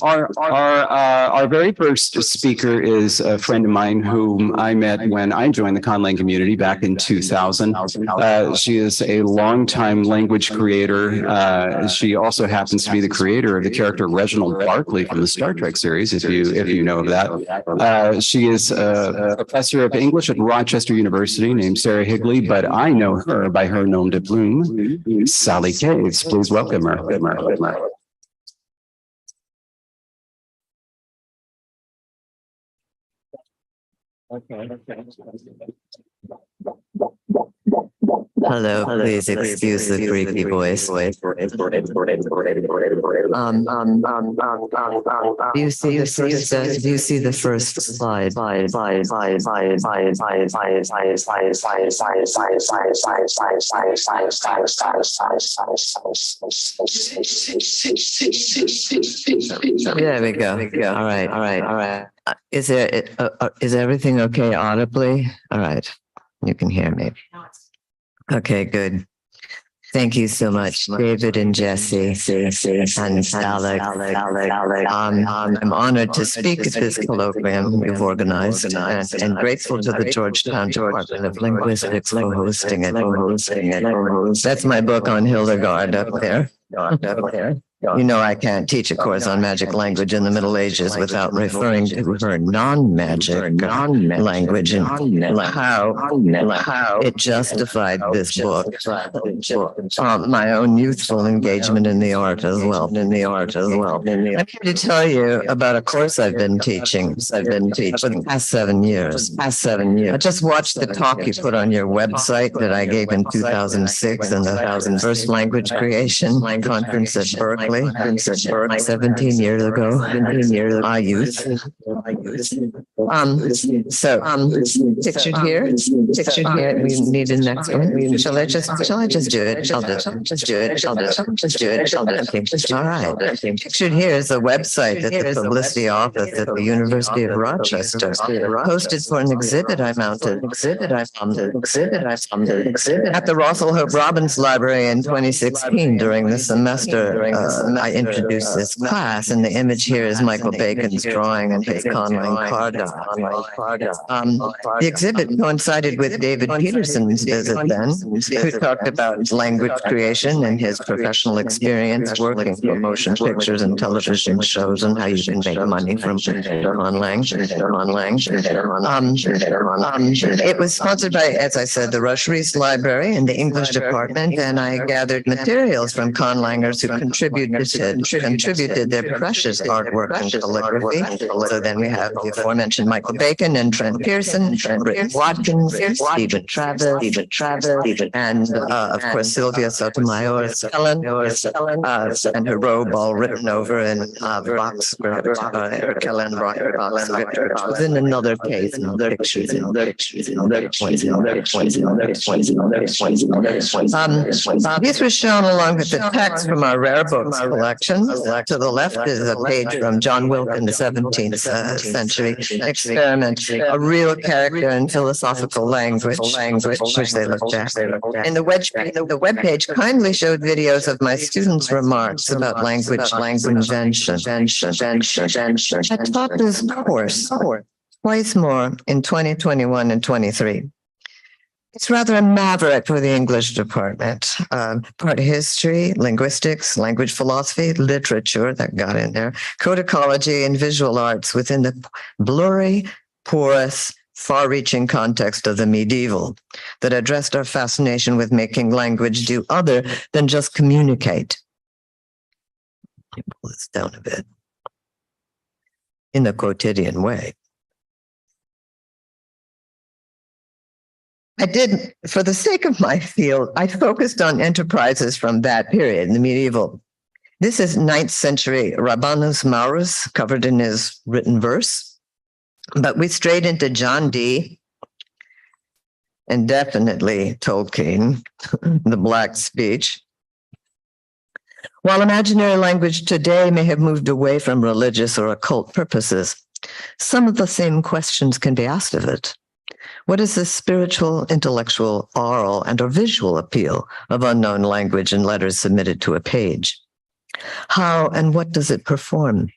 Our very first speaker is a friend of mine whom I met when I joined the Conlang community back in 2000. She is a longtime language creator. She also happens to be the creator of the character Reginald Barclay from the Star Trek series, if you know of that. She is a professor of English at Rochester University named Sarah Higley, but I know her by her nom de plume, Sally Caves. Please welcome her. Hello, please excuse the creaky voice. Do you see the first slide? There we go. All right. Is everything okay audibly? All right. You can hear me. Okay, good. Thank you so much, David and Jesse and Alex. I'm honored to speak at this colloquium you've organized and grateful to the Georgetown Department of Linguistics for hosting it. That's my book on Hildegard up there. You know, I can't teach a course on magic language in the Middle Ages without referring to her non-magic language and how it justified this book. My own youthful engagement in the art as well. I'm here to tell you about a course I've been teaching for the past 7 years. I just watched the talk you put on your website that I gave in 2006 in the first language creation conference at Berkeley. 17 years ago, I used. Pictured here. We need the next one. Shall I just do it? I'll just do it. Okay. All right. Pictured here is a website that the publicity office at the University of Rochester hosted for an exhibit I mounted at the Russell Hope Robbins Library in 2016 during the semester. I introduced this class, and the image here is Michael Bacon's drawing and his Conlang card. The exhibit coincided with David Peterson's visit then, who talked about language creation and his professional experience working for motion pictures and television shows and how you can make money from Conlang. It was sponsored by, as I said, the Rush Reese Library and the English department, and I gathered materials from Conlangers who contributed their precious artwork and calligraphy. So then we have the aforementioned Michael Bacon and Trent Pearson, Rick Watkins, Stephen Travis, and of course Sylvia Sotomayor's Ellen, and her robe all written over in box script, Kellen box script, which was in another case, another pictures. These were shown along with the text from our rare books collection. To the left is a page from John Wilk in the 17th century experiment, a real character in philosophical language, which they looked at. And the web page kindly showed videos of my students' remarks about language invention. I taught this course twice more in 2021 and 23. It's rather a maverick for the English department. Part history, linguistics, language philosophy, literature that got in there, codicology and visual arts within the blurry, porous, far-reaching context of the medieval that addressed our fascination with making language do other than just communicate. Let me pull this down a bit. In the quotidian way. I did, for the sake of my field, I focused on enterprises from that period, the medieval. This is 9th century Rabanus Maurus, covered in his written verse. But we strayed into John Dee and definitely Tolkien, the Black Speech. While imaginary language today may have moved away from religious or occult purposes, some of the same questions can be asked of it. What is the spiritual, intellectual, oral, and or visual appeal of unknown language and letters submitted to a page? How and what does it perform?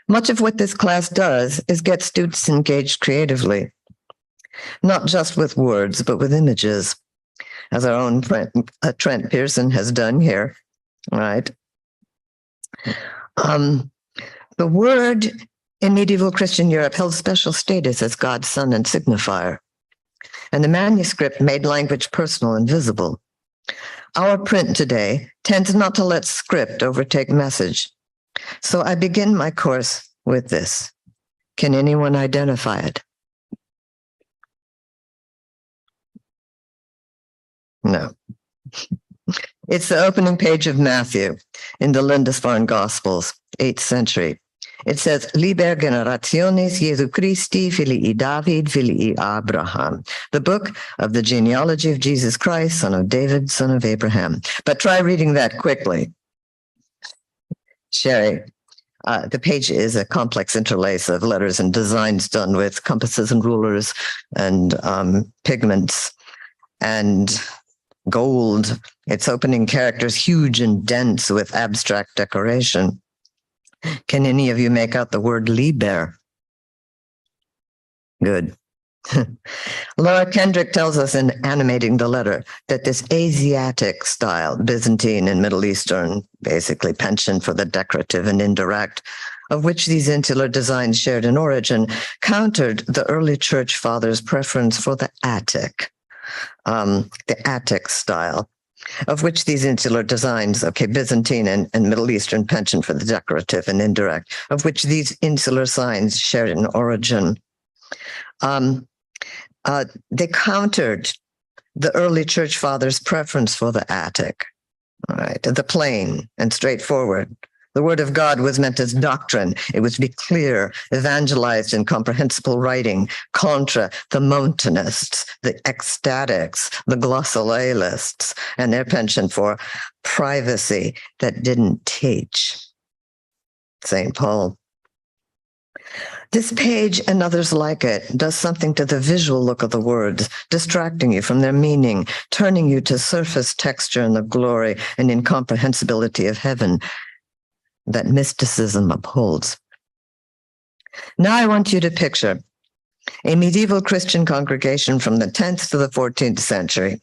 Much of what this class does is get students engaged creatively, not just with words, but with images, as our own Trent Pearson has done here, right? The word in medieval Christian Europe held special status as God's son and signifier, and the manuscript made language personal and visible. Our print today tends not to let script overtake message. So I begin my course with this. Can anyone identify it? No. It's the opening page of Matthew in the Lindisfarne Gospels, 8th century. It says, Liber generationis Jesu Christi filii David filii Abraham, the book of the genealogy of Jesus Christ, son of David, son of Abraham. But try reading that quickly. Sherry, the page is a complex interlace of letters and designs done with compasses and rulers and pigments and gold. Its opening characters huge and dense with abstract decoration. Can any of you make out the word liber? Good. Laura Kendrick tells us in animating the letter that this Asiatic style, Byzantine and Middle Eastern, basically penchant for the decorative and indirect, of which these insular designs shared an origin, countered the early church fathers' preference for the Attic style, of which these insular designs, Byzantine and Middle Eastern penchant for the decorative and indirect, of which these insular signs shared an origin. They countered the early church fathers' preference for the Attic, right? The plain and straightforward. The word of God was meant as doctrine. It was to be clear, evangelized in comprehensible writing, contra the Montanists, the ecstatics, the glossolalists, and their penchant for privacy that didn't teach. St. Paul. This page and others like it does something to the visual look of the words, distracting you from their meaning, turning you to surface texture and the glory and incomprehensibility of heaven that mysticism upholds. Now I want you to picture a medieval Christian congregation from the 10th to the 14th century,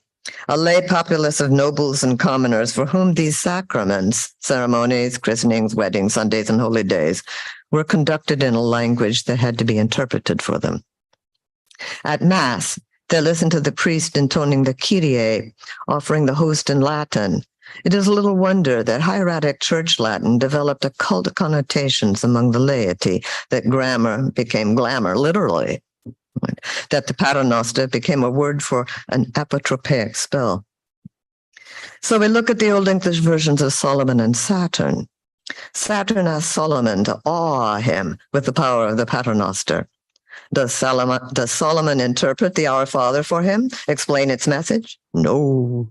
a lay populace of nobles and commoners for whom these sacraments, ceremonies, christenings, weddings, Sundays, and holy days were conducted in a language that had to be interpreted for them. At Mass, they listened to the priest intoning the Kyrie, offering the host in Latin. It is little wonder that hieratic church Latin developed occult connotations among the laity, that grammar became glamour, literally, that the paternoster became a word for an apotropaic spell. So we look at the Old English versions of Solomon and Saturn. Saturn asked Solomon to awe him with the power of the paternoster. Does Solomon interpret the Our Father for him, explain its message? No.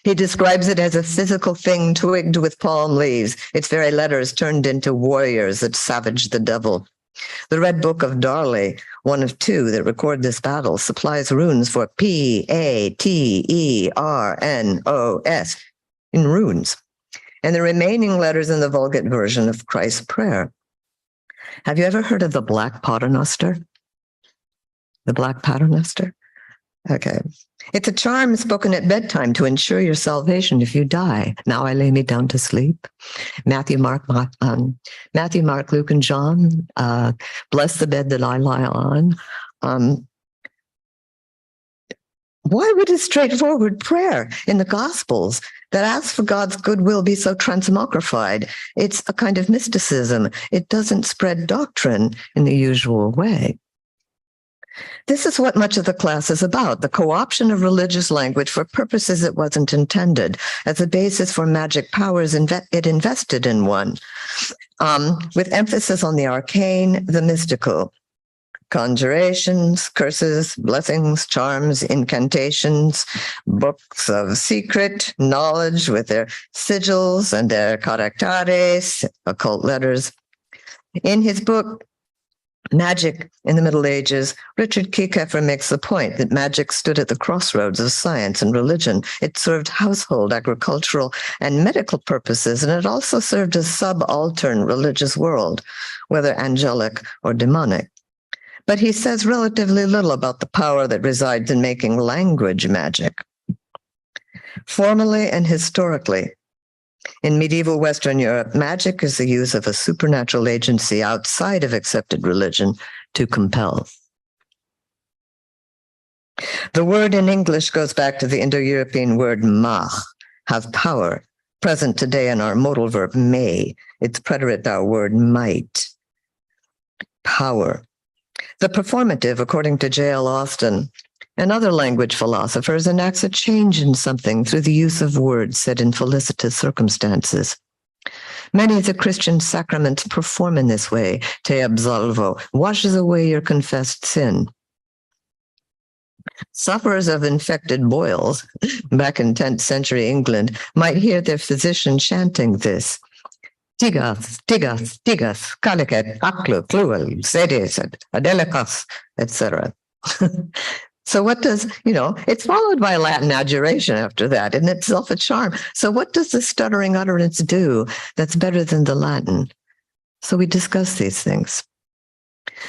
He describes it as a physical thing twigged with palm leaves, its very letters turned into warriors that savaged the devil. The Red Book of Darley, one of two that record this battle, supplies runes for P-A-T-E-R-N-O-S in runes, and the remaining letters in the Vulgate version of Christ's Prayer. Have you ever heard of the Black Paternoster? The Black Paternoster? Okay. It's a charm spoken at bedtime to ensure your salvation if you die. Now I lay me down to sleep. Matthew, Mark, Luke, and John. Bless the bed that I lie on. Why would a straightforward prayer in the Gospels that asks for God's goodwill be so transmogrified? It's a kind of mysticism. It doesn't spread doctrine in the usual way. This is what much of the class is about, the co-option of religious language for purposes it wasn't intended, as a basis for magic powers it invested in one, with emphasis on the arcane, the mystical. Conjurations, curses, blessings, charms, incantations, books of secret knowledge with their sigils and their caractares, occult letters. In his book, Magic in the Middle Ages, Richard Kieckeffer makes the point that magic stood at the crossroads of science and religion. It served household, agricultural, and medical purposes, and it also served a subaltern religious world, whether angelic or demonic. But he says relatively little about the power that resides in making language magic. Formally and historically, in medieval Western Europe, magic is the use of a supernatural agency outside of accepted religion to compel. The word in English goes back to the Indo-European word mach, have power, present today in our modal verb may, its preterite our word might, power. The performative, according to J.L. Austin, and other language philosophers, enacts a change in something through the use of words said in felicitous circumstances. Many of the Christian sacraments perform in this way. Te absolvo washes away your confessed sin. Sufferers of infected boils, back in 10th century England, might hear their physician chanting this. Tigas, tigas, tigas, calicat, aclu, cluel, sedis, adelicus, etc. So what does, it's followed by Latin adjuration after that, in itself a charm. So what does the stuttering utterance do that's better than the Latin? So we discuss these things.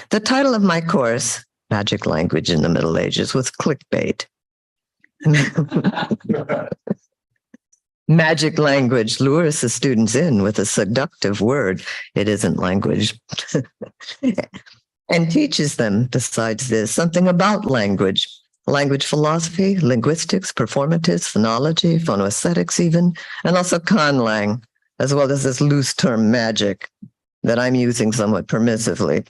The title of my course, Magic Language in the Middle Ages, was clickbait. Magic language lures the students in with a seductive word. It isn't language. And teaches them, besides this, something about language philosophy, linguistics, performatives, phonology, phonoaesthetics even, and also conlang, as well as this loose term magic that I'm using somewhat permissively.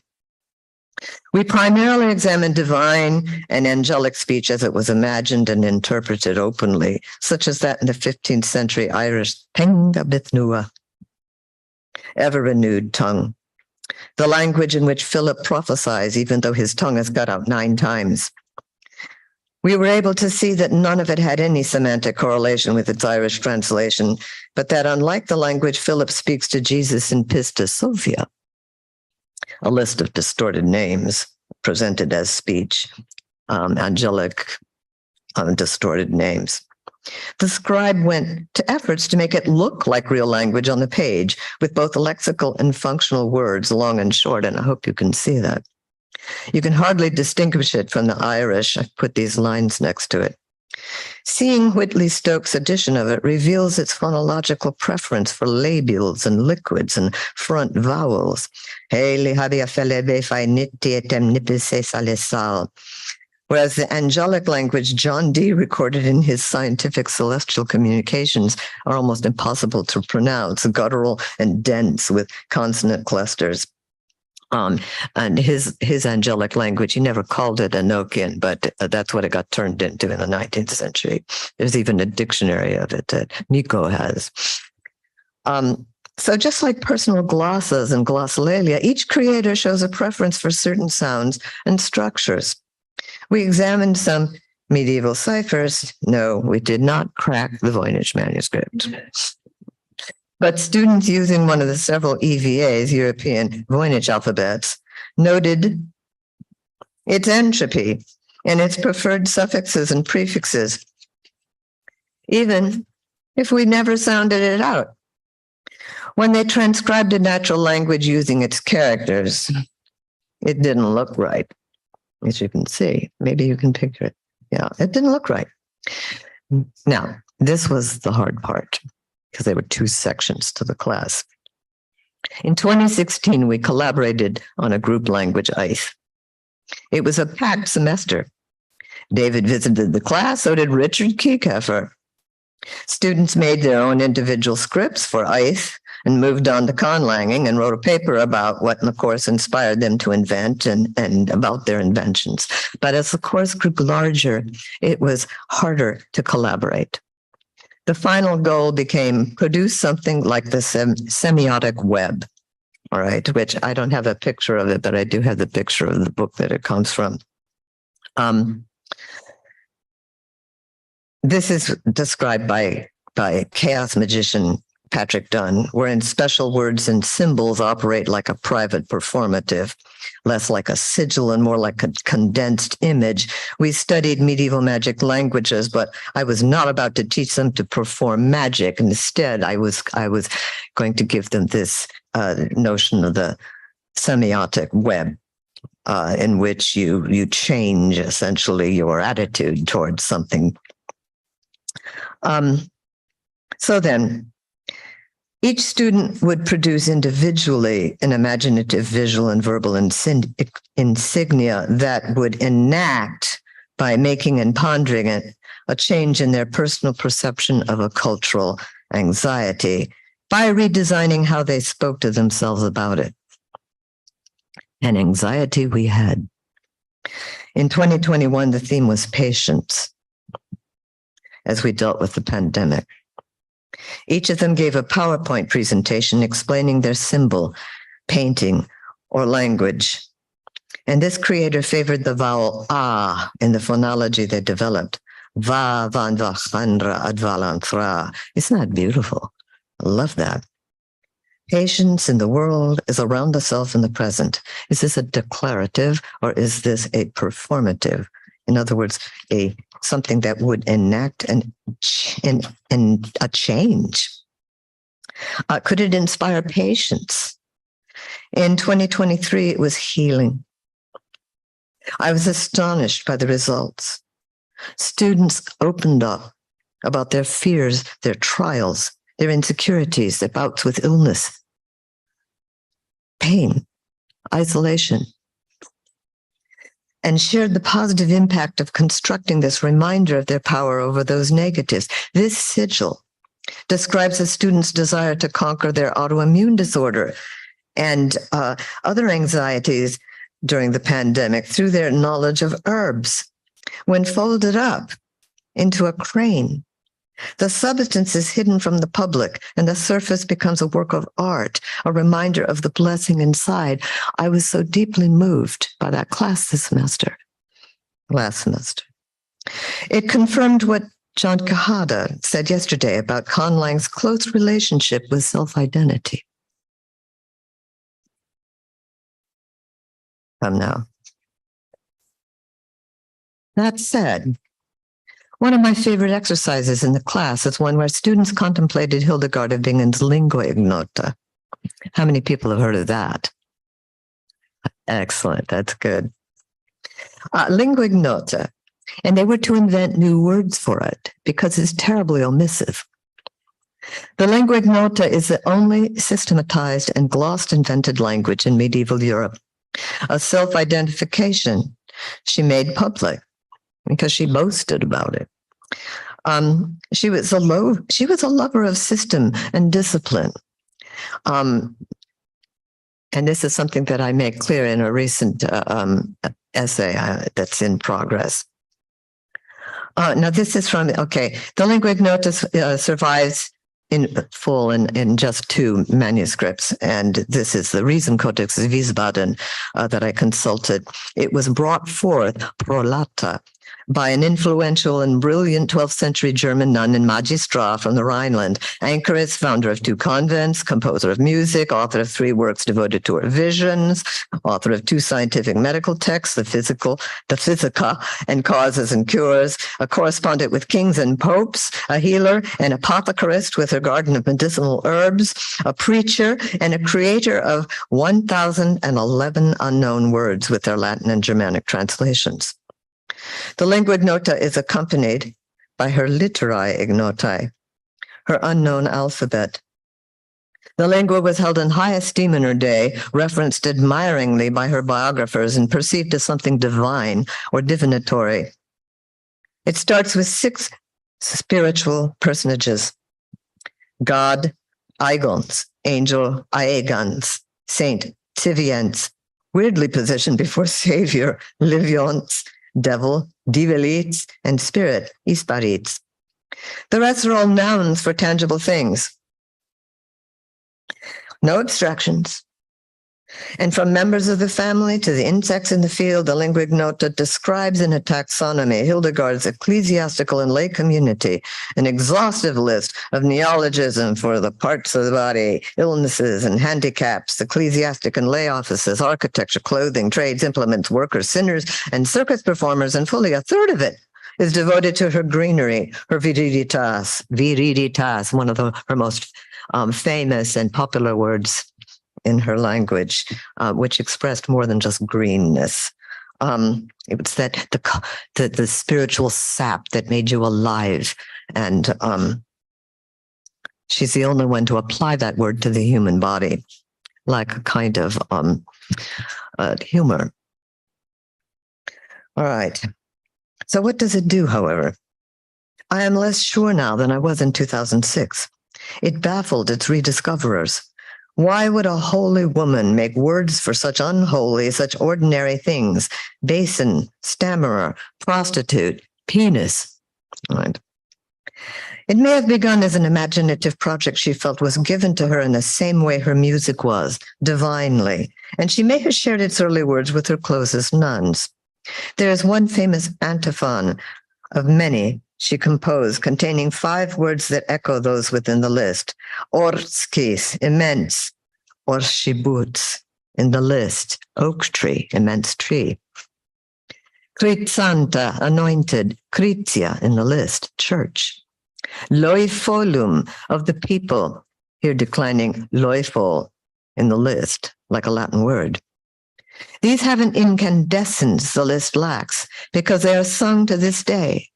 We primarily examine divine and angelic speech as it was imagined and interpreted openly, such as that in the 15th century Irish Tenga Bithnua, ever-renewed tongue. The language in which Philip prophesies, even though his tongue is cut out 9 times. We were able to see that none of it had any semantic correlation with its Irish translation, but that unlike the language Philip speaks to Jesus in Pista Sophia, a list of distorted names presented as speech, angelic, distorted names. The scribe went to efforts to make it look like real language on the page with both lexical and functional words, long and short, and I hope you can see that. You can hardly distinguish it from the Irish. I've put these lines next to it. Seeing Whitley Stokes' edition of it reveals its phonological preference for labials and liquids and front vowels. Whereas the angelic language John Dee recorded in his scientific celestial communications are almost impossible to pronounce, guttural and dense with consonant clusters. And his angelic language, he never called it Enochian, but that's what it got turned into in the 19th century. There's even a dictionary of it that Miko has. So just like personal glosses and glossolalia, each creator shows a preference for certain sounds and structures. We examined some medieval ciphers. No, we did not crack the Voynich manuscript. But students using one of the several EVAs, European Voynich alphabets, noted its entropy and its preferred suffixes and prefixes, even if we never sounded it out. When they transcribed a natural language using its characters, it didn't look right. As you can see, maybe you can picture it. Yeah, it didn't look right. Now, this was the hard part because there were 2 sections to the class. In 2016, we collaborated on a group language ICE. It was a packed semester. David visited the class, so did Richard Kieckeffer. Students made their own individual scripts for ICE and moved on to conlanging and wrote a paper about what in the course inspired them to invent and about their inventions. But as the course grew larger, it was harder to collaborate. The final goal became produce something like the semiotic web, all right, which I don't have a picture of it, but I do have the picture of the book that it comes from. This is described by chaos magician Patrick Dunn, wherein special words and symbols operate like a private performative, less like a sigil and more like a condensed image. We studied medieval magic languages, but I was not about to teach them to perform magic. Instead, I was going to give them this notion of the semiotic web, in which you change essentially your attitude towards something. So then, each student would produce individually an imaginative, visual, and verbal insignia that would enact, by making and pondering it, a change in their personal perception of a cultural anxiety by redesigning how they spoke to themselves about it. An anxiety we had. In 2021, the theme was patience as we dealt with the pandemic. Each of them gave a PowerPoint presentation explaining their symbol, painting, or language. And this creator favored the vowel A in the phonology they developed. Va, van, va, chandra, advalantra. Isn't that beautiful? I love that. Patience in the world is around the self in the present. Is this a declarative or is this a performative? In other words, something that would enact a change. Could it inspire patience? In 2023, it was healing. I was astonished by the results. Students opened up about their fears, their trials, their insecurities, their bouts with illness, pain, isolation, and shared the positive impact of constructing this reminder of their power over those negatives. This sigil describes a student's desire to conquer their autoimmune disorder and other anxieties during the pandemic through their knowledge of herbs. When folded up into a crane, the substance is hidden from the public and the surface becomes a work of art, a reminder of the blessing inside. I was so deeply moved by that class last semester. It confirmed what John Kahada said yesterday about Conlang's close relationship with self-identity. Come now. That said, one of my favorite exercises in the class is one where students contemplated Hildegard of Bingen's Lingua Ignota. How many people have heard of that? Excellent, that's good. Lingua Ignota, and they were to invent new words for it because it's terribly omissive. The Lingua Ignota is the only systematized and glossed invented language in medieval Europe. A self-identification she made public because she boasted about it. She was a lover of system and discipline. And this is something that I make clear in a recent essay that's in progress. Now this is from, the Lingua Ignota survives in full in just 2 manuscripts. And this is the Riesen Codex Wiesbaden that I consulted. It was brought forth pro lata by an influential and brilliant 12th century German nun and magistra from the Rhineland, anchoress, founder of 2 convents, composer of music, author of 3 works devoted to her visions, author of 2 scientific medical texts, the Physica and Causes and Cures, a correspondent with kings and popes, a healer, an apothecarist with her garden of medicinal herbs, a preacher, and a creator of 1,011 unknown words with their Latin and Germanic translations. The Lingua Ignota is accompanied by her Literae Ignotae, her unknown alphabet. The lingua was held in high esteem in her day, referenced admiringly by her biographers, and perceived as something divine or divinatory. It starts with 6 spiritual personages: God, Aegons, angel, Aegans, saint, Tiviens, weirdly positioned before Savior, Livions, devil, Divelits, and spirit, Isparits. The rest are all nouns for tangible things. No abstractions, And from members of the family to the insects in the field, the Lingua Ignota describes in a taxonomy Hildegard's ecclesiastical and lay community, an exhaustive list of neologism for the parts of the body, illnesses and handicaps, ecclesiastic and lay offices, architecture, clothing, trades, implements, workers, sinners, and circus performers, and fully a third of it is devoted to her greenery, her viriditas, one of her most famous and popular words in her language, which expressed more than just greenness. It was that the spiritual sap that made you alive. And she's the only one to apply that word to the human body, like a kind of humor. All right. So what does it do, however? I am less sure now than I was in 2006. It baffled its rediscoverers. Why would a holy woman make words for such unholy, such ordinary things? Basin, stammerer, prostitute, penis. Right. It may have begun as an imaginative project she felt was given to her in the same way her music was, divinely, and she may have shared its early words with her closest nuns. There is one famous antiphon of many she composed, containing 5 words that echo those within the list. Orskis, immense. Orshibuts, in the list. Oak tree, immense tree. Kritsanta, anointed. Kritia, in the list. Church. Loifolum, of the people. Here declining loifol, in the list, like a Latin word. These have an incandescence the list lacks, because they are sung to this day.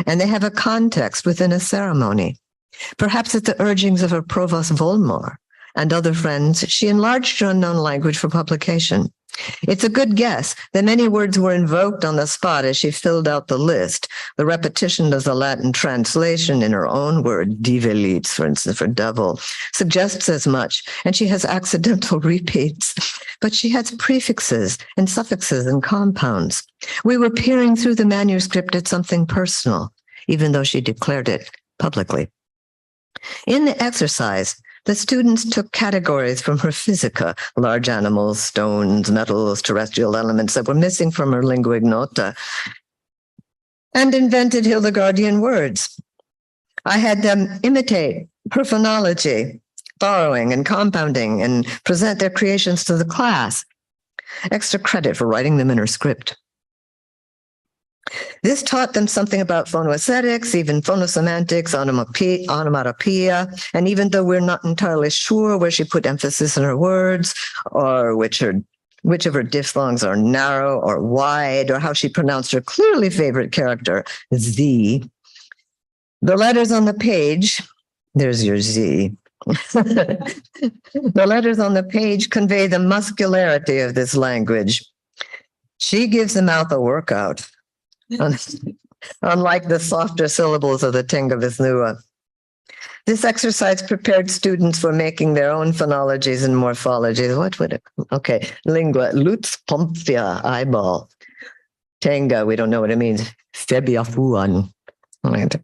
And they have a context within a ceremony. Perhaps at the urgings of her provost Volmar and other friends, she enlarged her unknown language for publication. It's a good guess that many words were invoked on the spot as she filled out the list. The repetition of the Latin translation in her own word, divelits, for instance, for devil, suggests as much, and she has accidental repeats. But she has prefixes and suffixes and compounds. We were peering through the manuscript at something personal, even though she declared it publicly. In the exercise, the students took categories from her physica, large animals, stones, metals, terrestrial elements that were missing from her lingua ignota, and invented Hildegardian words. I had them imitate her phonology, borrowing and compounding, and present their creations to the class. Extra credit for writing them in her script. This taught them something about phonoaesthetics, even phonosemantics, onomatopoeia, and even though we're not entirely sure where she put emphasis in her words, or which of her diphthongs are narrow or wide, or how she pronounced her clearly favorite character, Z, the letters on the page, there's your Z, the letters on the page convey the muscularity of this language. She gives the mouth a workout. Unlike the softer syllables of the Tenga Vithnua. This exercise prepared students for making their own phonologies and morphologies. What would it? Okay, lingua, lutz pomphia, eyeball. Tenga, we don't know what it means. Febiafuan. Right.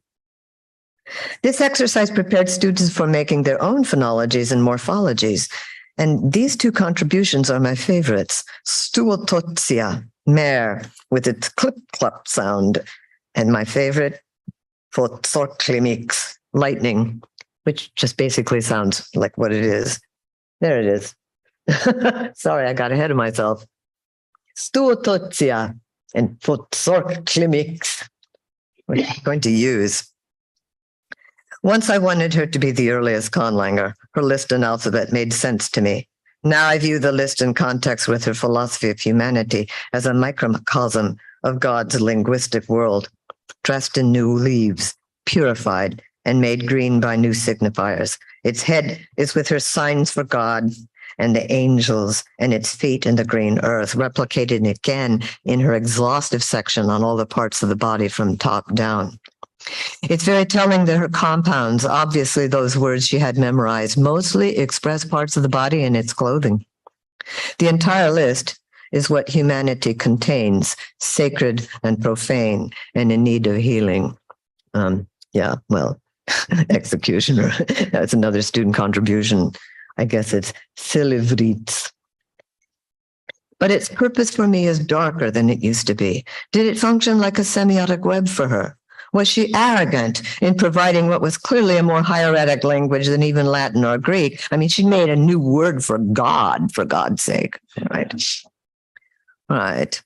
This exercise prepared students for making their own phonologies and morphologies. And these 2 contributions are my favorites. Stuototsia, mare, with its clip-clop sound, and my favorite, Photsorklimix, lightning, which just basically sounds like what it is. There it is. Sorry, I got ahead of myself. Stuototsia and Photsorklimix, which I'm going to use. Once I wanted her to be the earliest conlanger. Her list and alphabet made sense to me. Now I view the list in context with her philosophy of humanity as a microcosm of God's linguistic world, dressed in new leaves, purified and made green by new signifiers. Its head is with her signs for God and the angels, and its feet in the green earth, replicated again in her exhaustive section on all the parts of the body from top down. It's very telling that her compounds, obviously those words she had memorized, mostly express parts of the body and its clothing. The entire list is what humanity contains, sacred and profane, and in need of healing. Executioner. That's another student contribution. I guess it's Silivritz. but its purpose for me is darker than it used to be. Did it function like a semiotic web for her? Was she arrogant in providing what was clearly a more hieratic language than even Latin or Greek? I mean, she made a new word for God, for God's sake, right? Right.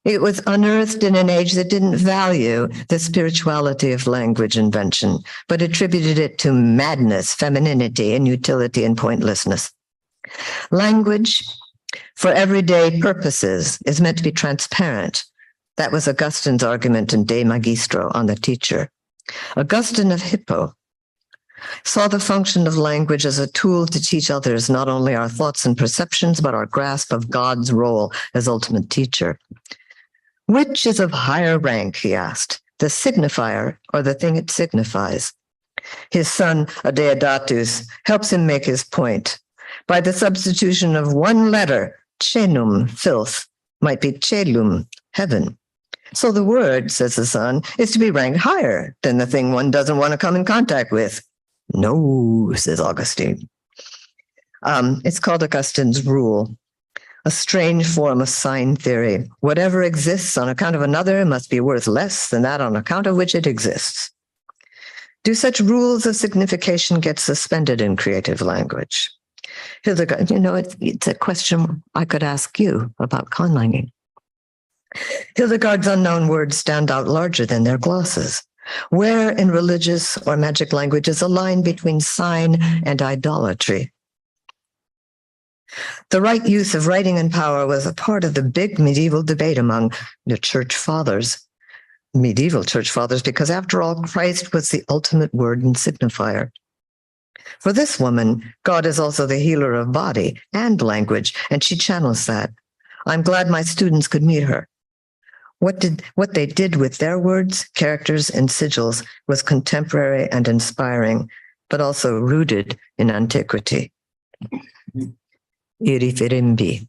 It was unearthed in an age that didn't value the spirituality of language invention, but attributed it to madness, femininity, inutility, and pointlessness. Language for everyday purposes is meant to be transparent. That was Augustine's argument in De Magistro on the teacher. Augustine of Hippo saw the function of language as a tool to teach others not only our thoughts and perceptions, but our grasp of God's role as ultimate teacher. Which is of higher rank, he asked, the signifier or the thing it signifies? His son, Adeodatus, helps him make his point. By the substitution of one letter, chenum, filth, might be celum, heaven. So the word, says the son, is to be ranked higher than the thing one doesn't want to come in contact with. No, says Augustine. It's called Augustine's rule, a strange form of sign theory. Whatever exists on account of another must be worth less than that on account of which it exists. Do such rules of signification get suspended in creative language? Hildegard, it's a question I could ask you about conlanging. Hildegard's unknown words stand out larger than their glosses. Where in religious or magic language is a line between sign and idolatry? The right use of writing and power was a part of the big medieval debate among the church fathers, medieval church fathers, because after all, Christ was the ultimate word and signifier. For this woman, God is also the healer of body and language, and she channels that. I'm glad my students could meet her. What they did with their words, characters, and sigils was contemporary and inspiring, but also rooted in antiquity. Irifirimbi.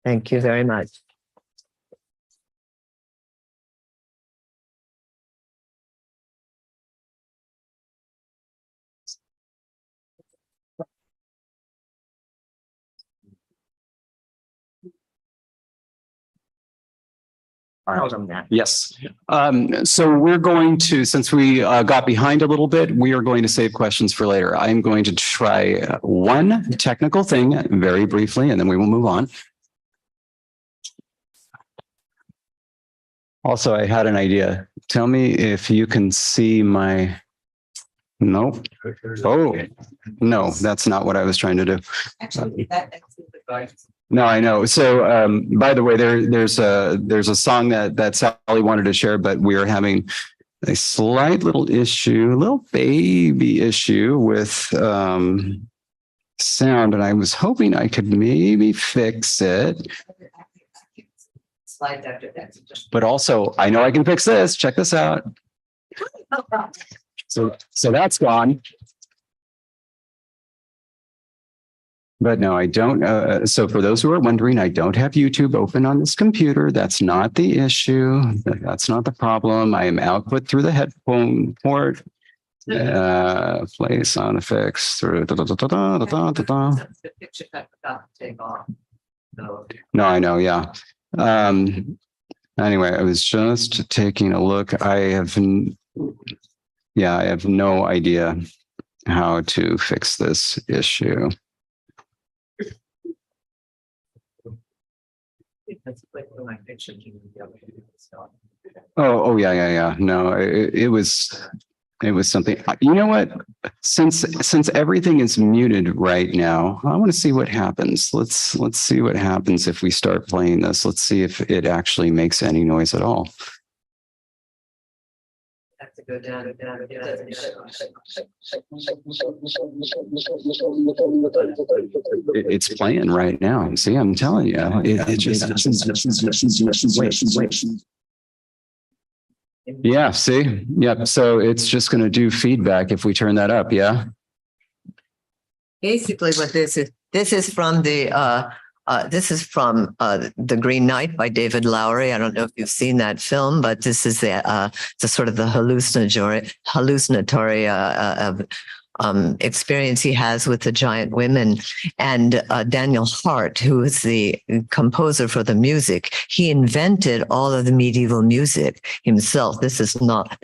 Thank you very much. All right. Yes. So we're going to, since we got behind a little bit, we are going to save questions for later. I'm going to try one technical thing very briefly, and then we will move on. Also, I had an idea. Tell me if you can see my... Nope. Oh, no, that's not what I was trying to do. Actually, No, I know. So, by the way, there's a song that Sally wanted to share, but we are having a slight little issue, a little baby issue with sound, and I was hoping I could maybe fix it. But also, I know I can fix this. Check this out. So that's gone. But no, I don't. So for those who are wondering, I don't have YouTube open on this computer. That's not the issue. That's not the problem. I am output through the headphone port. Play sound effects through. No, I know. Yeah. Anyway, I was just taking a look. I have no idea how to fix this issue. Oh, yeah. No, it was something. You know what? Since everything is muted right now, I want to see what happens. Let's see what happens if we start playing this. Let's see if it actually makes any noise at all. Go down. It's playing right now. See, I'm telling you, it just yeah. See, yep. So it's just going to do feedback if we turn that up. Yeah. Basically, what this is from the The Green Knight by David Lowery. I don't know if you've seen that film, but this is the sort of the hallucinatory experience he has with the giant women. And Daniel Hart, who is the composer for the music, he invented all of the medieval music himself. This is not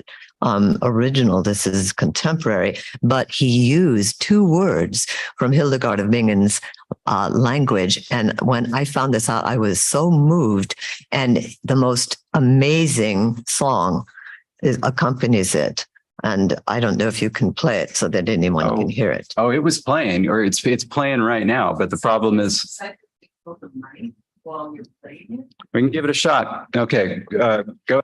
original, this is contemporary, but he used 2 words from Hildegard of Bingen's language. And when I found this out, I was so moved. And the most amazing song accompanies it. And I don't know if you can play it so that anyone can hear it. Oh, it was playing, or it's playing right now. But the problem is, we can give it a shot. Okay, go.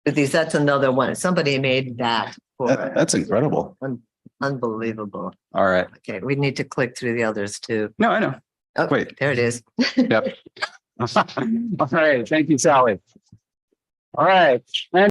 That's another one. Somebody made that for That's incredible. unbelievable. All right. Okay, we need to click through the others too. No, I know. Oh, Wait. there it is. Yep. All right. Thank you, Sally. All right.